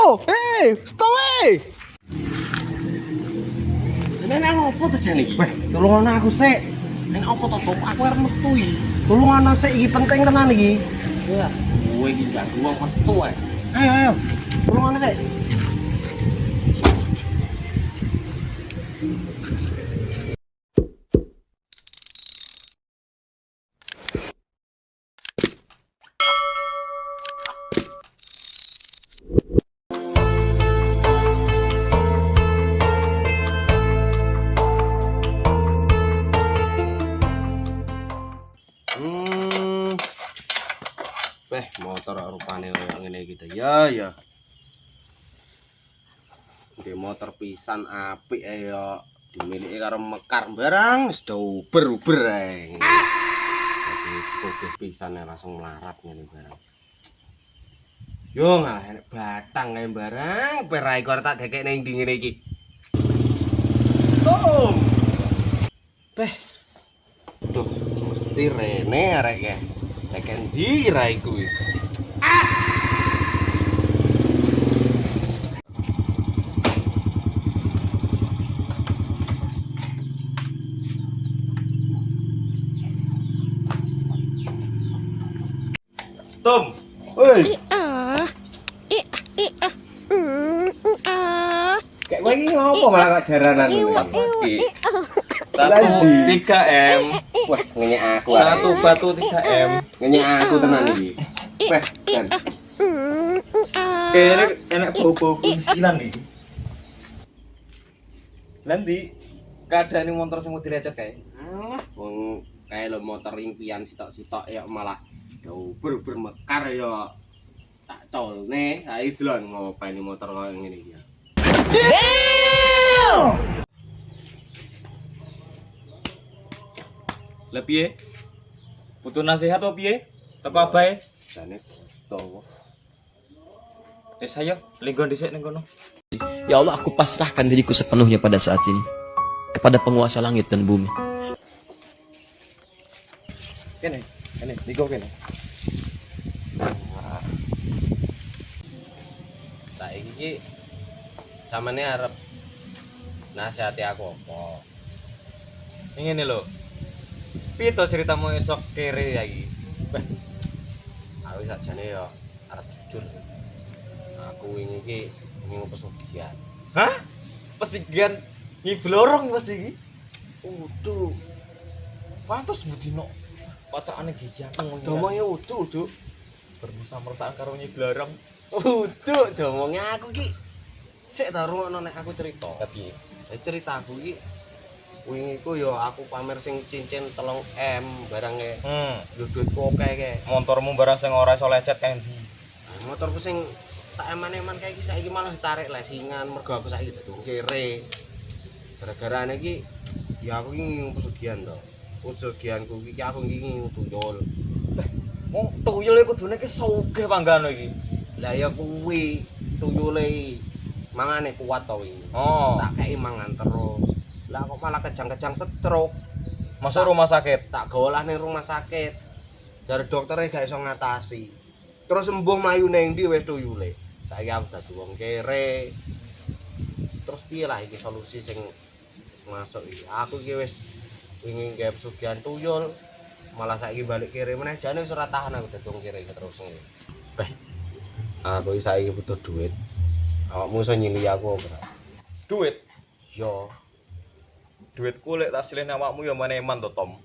Stop Nenek apa tuh jane iki? Weh, tulungan aku sik. Nenek apa to, Tom? Aku arep metu iki. Tulungan sik iki penting tenan iki. Ya, kowe iki gak wong metu ae. Ayo. Tulungan sik. Motor rupane koyo ngene iki to. Ya. Nggih motor pisan apik ae yo. Dimiliki karo Mekar barang wis do uber-uber ae. Dadi sugih pisan langsung melarat ngene barang. Yo ngalah enek batang ae barang, perai kok tak dekekne ndi ngene iki. Oh. Duh, mesti rene arek ya. Dekek ndi rai kuwi. Tom, woi. Kayak kowe iki ngopo malah kok jaranan iki? 3M. Wah, ngenyek aku. 1 batu 3M. Ngenyek aku tenan iki. Weh, kan. Kayaknya enak bau-bau kemiskinan nih. Nanti keadaan motor sing mau direcet kae. Wong kae lho motor impian sitok-sitok ya malah uber-uber Mekar ya tak colne. Ha iki lho ngopeni motor koyo ngene iki. Lah piye? Butuh nasihat apa piye? Teko abae. Jane to. Ayo, linggon dhisik ning kono. Ya Allah, aku pasrahkan diriku sepenuhnya pada saat ini kepada penguasa langit dan bumi. Kene, digo kene. Saiki iki samane arep nasihati aku apa? Ngene lho. Piye to ceritamu esok kere ya iki? Aku sakjane ya arep jujur. Aku wingi iki pesugihan. Hah? Pesugihan nyiblorong pasti iki. Utuh. Pantes budino. Pacakane giganteng ngono. Domoe utuh. Bermesam-mesam karo nyiblorong. Utuh domonge aku iki. Sik ta rungokno nek aku cerita. Tapi Ceritaku iki wingi ku ya aku pamer sing cincin 3M barange. Yo duitku akeh kae. motormu barang sing ora iso lecet kae ndi? Motorku sing tak eman-eman kae iki saiki malah ditarik lesingan mergo aku saiki dadi kere. Gara-gara iki ya aku iki pesugihan to. Pesugihanku iki aku iki tuyul. Wong tuyul iku kudune ki sugih panggane iki. Lah ya kuwi tuyule mangane kuat to wingi. Oh, Tak kei mangan terus. Lah kok malah kejang-kejang stroke. masuk rumah sakit. Tak gawalah ning rumah sakit. Jar doktere gak iso ngatasi. Terus sembuh mlayu ning ndi wis tuyule. Saiki aku dadi wong kere. Terus piye lah iki solusi sing masuk iki? Aku iki wis wingi gawe pesugihan tuyul. Malah saiki balik kere meneh jane wis ora tahan aku dadi wong kere terus ngene. Aku iki saiki butuh duit. Awakmu iso nyili aku ora? Duit. Yo. Duitku lek tak silene awakmu ya maneman to, Tom.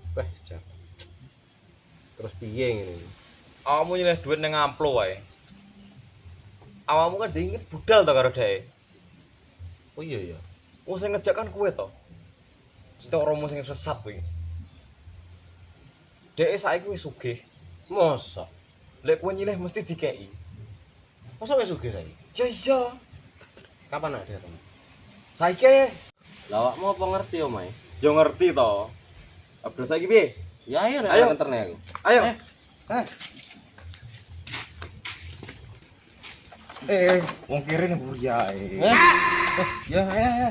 Jan. Terus piye ngene? Awakmu nyileh duit ning amplo wae. Awakmu kan diinget budal to karo dhek. Oh iya. Wong sing ngejak kan kowe to. Setoromu sing sesat kuwi. Dhek saiki wis sugih. Mosok. Lek kowe nyileh mesti dikeki. Mosok wis sugih saiki? Ya iya. Kapan ada teman? Saiki Lah awakmu apa ngerti omae? yo ngerti to. Abdul saiki piye? Ya ayo nek Ayo. ngenterne aku. Ayo. Wong kiri nih buria. Ya ayo.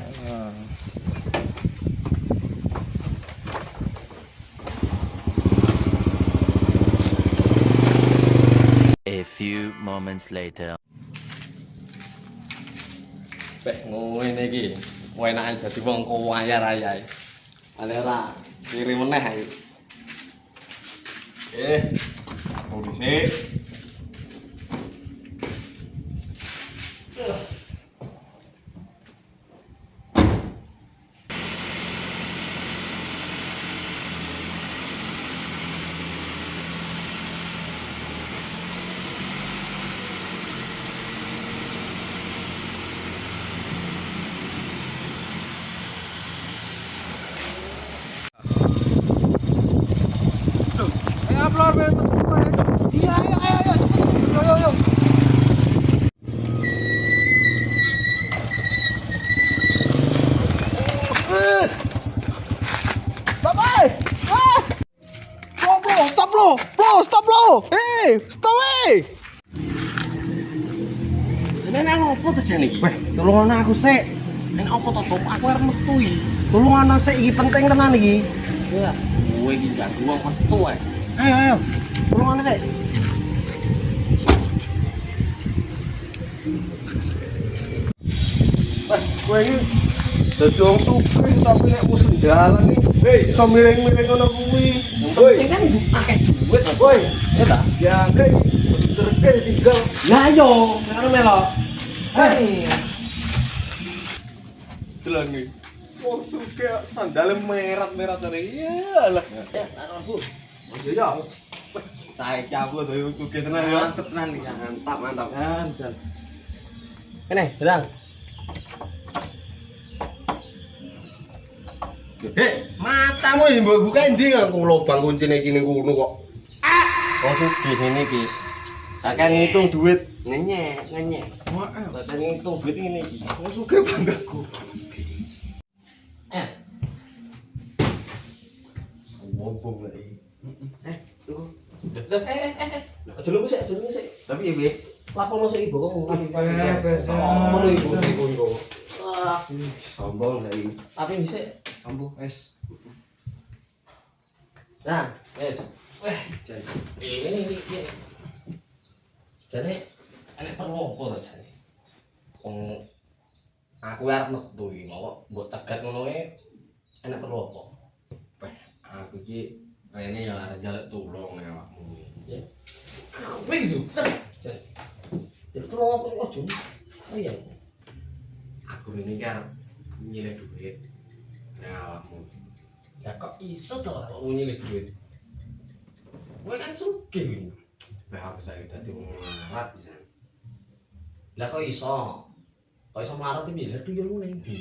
A few moments later. Bek ngene iki. Enakan dadi wong kaya raya. Ale ora kirim meneh ae. Aku dhisik. Nenek ngopo to jan iki? Weh, tulungan aku sik. Nek opo to Top? Aku arep metu iki. Tulungan sik iki penting tenan iki. Ya, kowe iki ganggu wong metu ae. Ayo. Tulungan sik. Wah, kowe iki dadi wong sugih tapi nek musuh dalan iki iso miring-miring ngono kuwi. Penting kan itu akeh duit to, Boy. Ya ta? Ya kae terkir tinggal. Lah yo, ngono melok. Hei. Delon iki. Wong sugih sandale merat-merat ngene. Iyalah. Ya, aku. Yo yo. Saiki aku dadi wong sugih tenan ya. Mantep tenan iki. Mantap, mantap. Ya, misal. Kene, Bang. Hei, matamu iki mbok buka endi aku lobang kuncine iki ning kono kok. Wong sugih ngene, Guys. Kakek ngitung duit. Ngenyek, ngenyek. Kakek ngitung duit ngene iki. Wong sugih banggaku. Sombong lagi. Tunggu. Aja lu sik, aja lu sik. Tapi ya, Be. Lapono sik ibu kok ngomong. Sombong ibu. Ah, Sombong lagi. tapi bisa Sombong, wes. Nah, wes. Jadi. Ini. Jadi, enek perlu apa to jane? Wong aku arep metu iki, mau mbok tegat ngono e enek perlu apa? Aku iki rene ya arep njaluk tulung ya awakmu. Ya. Wis yo. Jadi tolong apa ojo. Oh iya. Aku ini kan nyilih duit nang awakmu. Ya kok iso to awakmu nyilih duit? Kowe kan sugih iki. Bah aku saiki dadi wong larat pisan. Lah kok iso? Kok iso marah iki lha tuyulmu ning ndi?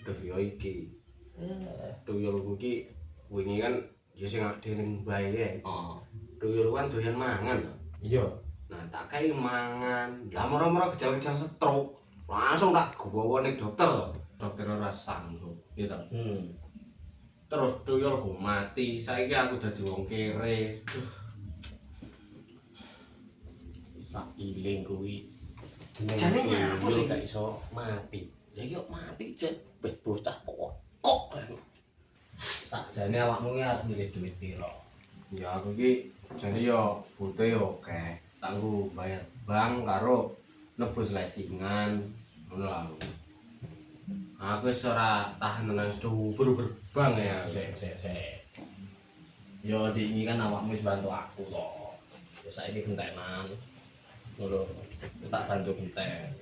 Aduh ya iki. Tuyulku iki wingi kan ya sing ade ning bae kae. Oh. Tuyul kan doyan mangan. Iya. Nah, tak kei mangan. Lah moro-moro gejala-gejala stroke. Langsung tak gowo ning dokter. Dokter ora sanggup, gitu. Terus tuyulku mati. Saiki aku dadi wong kere. Sak iling kuwi. Jane nyapa sih? Gak iso mati. Ya iki kok mati jan bocah kok. Sakjane awakmu ki arep milih duit piro? Ya aku iki jane yo butuh yo akeh. Tanggu bayar bank karo nebus lesingan ngono lah. Aku wis ora tahan nang dhuwur berbang ya. Sik. Yo iki kan awakmu wis bantu aku to. Ya saiki gentenan. Ngono. Tak bantu genten.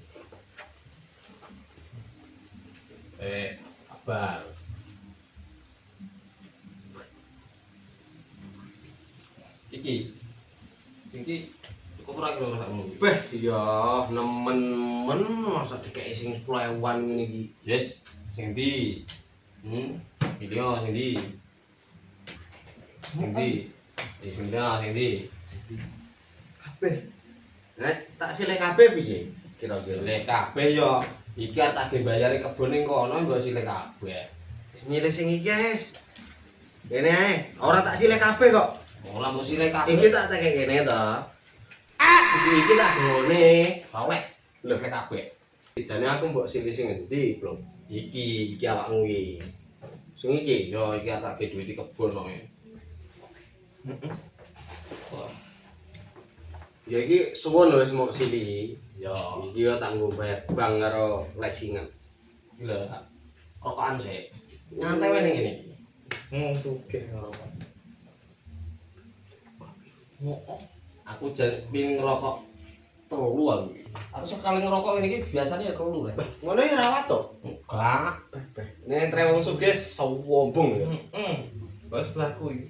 Abang. Iki cukup ora kira sakmu. Beh, iya nemen-men masa dikeki sing 10.000 ngene iki. Yes, sing ndi? Video sing ndi? Sing ndi? Sing ndi? Kabeh. Nek tak silih kabeh piye? Kira-kira. Silih kabeh yo. Iki arep tak bayari kebon ning kono mbok silih kabeh. Wis nyilih sing iki, Guys. Kene ae, ora tak silih kabeh kok. Ora mbok silih kabeh. Iki tak tekek kene to. Iki tak gone. Oleh. Silih kabeh. Dane aku mbok silih sing endi, Bro? Iki awakmu iki. Sing iki. Yo iki arep tak duwiti kebon kok. Ya iki suwun lho wis mau kesini. Ya, Iki yo tak nggo bayar bang karo lesingan. gila. Rokokan sih. Nyantai wae ning ngene. Ngomong sugih ngerokok. Aku jan pingin ngerokok telu aku. Aku sekali ngerokok ini iki biasanya ya telu rek. Ngono ya rawat to. Enggak. Nek wong sugih sombong ya. Bos pelaku iki.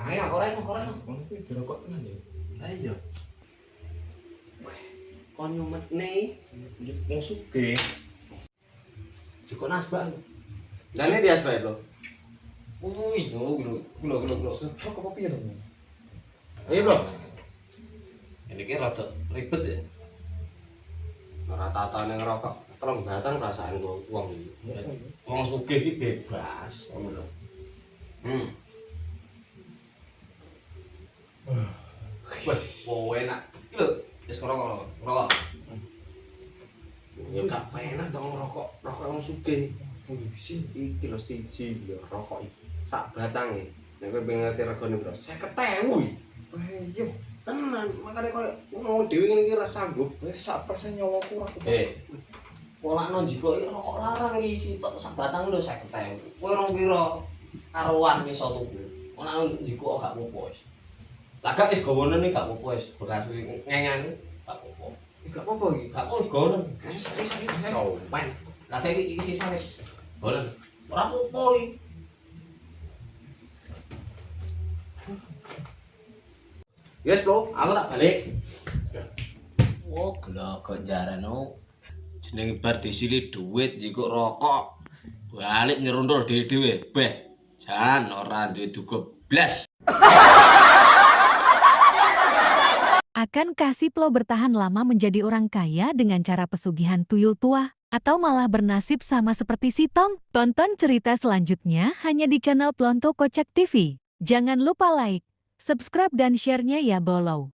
Ayo koren. Ngono kuwi dirokok tenan ya. Ayo. Kon nyumetne. Wong sugih. Cukup nasbah. Jane dia spray lo. Wih, gila. Rokok apa piye to? Ayo bro. Ini ki rada ribet ya. Rata-ratane ngerokok. Telung batang rasaan gua wong iki. Wong sugih iki bebas, ngono lho. Wah, enak. Iki lho, wis ngerokok. Ya gak penak dong ngerokok. Rokok wong sugih. Iki lho siji lho rokok iki. Sak batange. Nek kowe pengen ngerti regane piro? 50.000 iki. Yo, Tenan, makane koyo wong dhewe ngene iki ra sanggup. wis sak persen nyawaku aku. Polakno jiko iki rokok larang iki sitok sak batang lho 50.000. Kowe rong pira karuan iso tuku. Polakno jiko gak apa-apa wis. Lah gak wis gawonen iki gak apa-apa wis. Bekas ngengen gak apa-apa. Gak apa-apa iki. Gak apa gawonen. Sopan. Lah kayak iki sisa wis. Gawonen. Ora apa-apa iki. Yes, bro. Aku tak balik. Oh, gelok kok jarano. Jenenge bar disili duit jiko rokok. Balik ngerundul dhewe-dhewe. Beh, jan ora duwe duga blas. Akankah Siplo bertahan lama menjadi orang kaya dengan cara pesugihan tuyul tua? Atau malah bernasib sama seperti Sitong? Tonton cerita selanjutnya hanya di channel Plonto Kocak TV. Jangan lupa like, subscribe dan share-nya ya bolow.